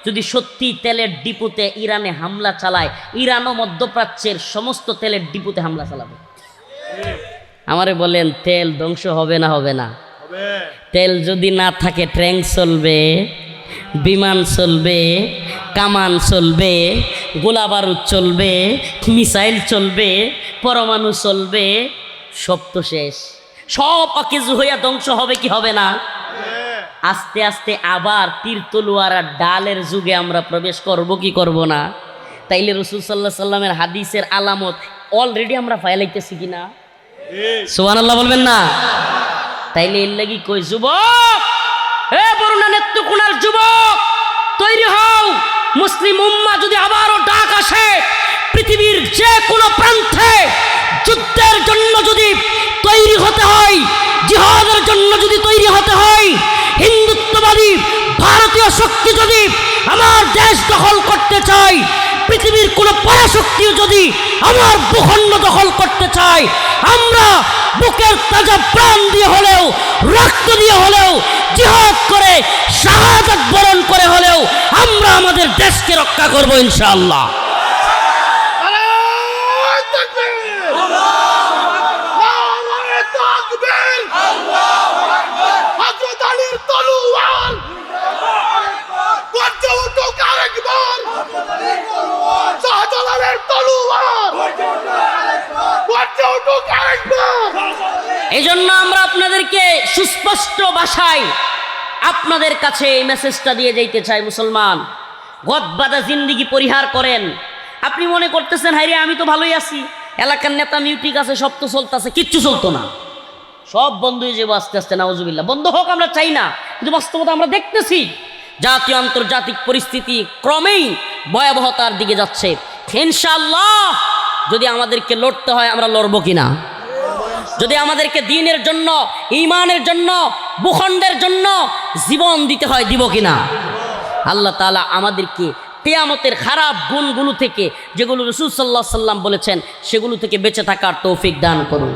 যদি সত্যি তেলের ডিপুতে ইরানে হামলা চালায়, ইরানও মধ্যপ্রাচ্যের সমস্ত তেলের ডিপুতে হামলা চালাবে। আমারে বলেন তেল ধ্বংস হবে না? হবে না? তেল যদি না থাকে ট্যাঙ্ক চলবে, বিমান চলবে, কামান চলবে, গোলা বারুদ চলবে, মিসাইল চলবে, পরমাণু চলবে, সব তো শেষ, সব অকেজু হইয়া ধ্বংস হবে কি হবে না? আস্তে আস্তে আবার তীর তলোয়ার আর ডালের যুগে আমরা প্রবেশ করব কি করব না? তাইলে রাসূল সাল্লাল্লাহু আলাইহি সাল্লামের হাদিসের আলামত অলরেডি আমরা ফাইলাইতেছি কিনা? সুবহানাল্লাহ বলবেন না? তাইলে এর লাগি কই যুবক, হে বরুণা নেত্রকোনার যুবক, তৈরি হও। মুসলিম উম্মাহ যদি আবারও ডাক আসে, পৃথিবীর যে কোনো প্রান্তে যুদ্ধের জন্য যদি তৈরি হতে হয়, জিহাদের জন্য যদি তৈরি হতে হয়, হিন্দুত্ববাদী ভারতীয় শক্তি যদি আমার দেশ দখল করতে চায়, পৃথিবীর কোনো পরাশক্তিও যদি আমার ভূখণ্ড দখল করতে চায়, আমরা বুকের তাজা প্রাণ দিয়ে হলেও, রক্ত দিয়ে হলেও, জিহাদ করে শাহাদাত বরণ করে হলেও আমরা আমাদের দেশকে রক্ষা করব ইনশাআল্লাহ। এই জন্য আমরা আপনাদেরকে সুস্পষ্ট ভাষায় আপনাদের কাছে এই মেসেজটা দিয়ে যাইতে চাই, মুসলমান, গদবাদা জিন্দিগি পরিহার করেন। আপনি মনে করতেছেন হাইরে আমি তো ভালোই আছি, এলাকার নেতা মিউটিক আছে, সব তো চলতেছে, কিচ্ছু চলতো না, সব বন্ধ হয়ে যাবো আস্তে আস্তে। নাউজুবিল্লাহ। বন্ধ হোক আমরা চাই না, কিন্তু বাস্তবতা আমরা দেখতেছি জাতীয় আন্তর্জাতিক পরিস্থিতি ক্রমেই ভয়াবহতার দিকে যাচ্ছে। ইনশাআল্লাহ যদি আমাদেরকে লড়তে হয় আমরা লড়বো কিনা? যদি আমাদেরকে দ্বীনের জন্য, ঈমানের জন্য, ভূখণ্ডের জন্য জীবন দিতে হয় দিব কিনা? আল্লাহ তাআলা আমাদেরকে কিয়ামতের খারাপ গুণগুলো থেকে, যেগুলো রাসূল সাল্লাল্লাহু আলাইহি সাল্লাম বলেছেন, সেগুলো থেকে বেঁচে থাকার তৌফিক দান করুন।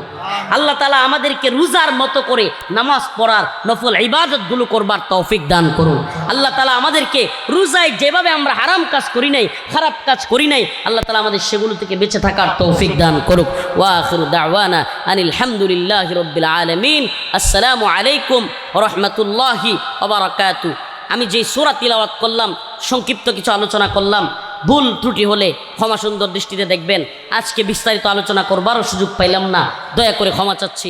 আল্লাহ তাআলা আমাদেরকে রোজার মতো করে নামাজ পড়ার, নফল ইবাদতগুলো করবার তৌফিক দান করুন। আল্লাহ তাআলা আমাদেরকে রোজায় যেভাবে আমরা হারাম কাজ করি নাই, খারাপ কাজ করি নাই, আল্লাহ তাআলা আমাদের সেগুলো থেকে বেঁচে থাকার তৌফিক দান করুক। ওয়া আখিরু দাওয়ানা আনিল হামদুলিল্লাহি রাব্বিল আলামিন। আসসালামু আলাইকুম ওয়া রাহমাতুল্লাহি ওয়া বারাকাতুহু। আমি যেই সূরা তিলাওয়াত করলাম, সংক্ষিপ্ত কিছু আলোচনা করলাম, ভুল ত্রুটি হলে ক্ষমা সুন্দর দৃষ্টিতে দেখবেন। আজকে বিস্তারিত আলোচনা করবারও সুযোগ পাইলাম না, দয়া করে ক্ষমা চাচ্ছি।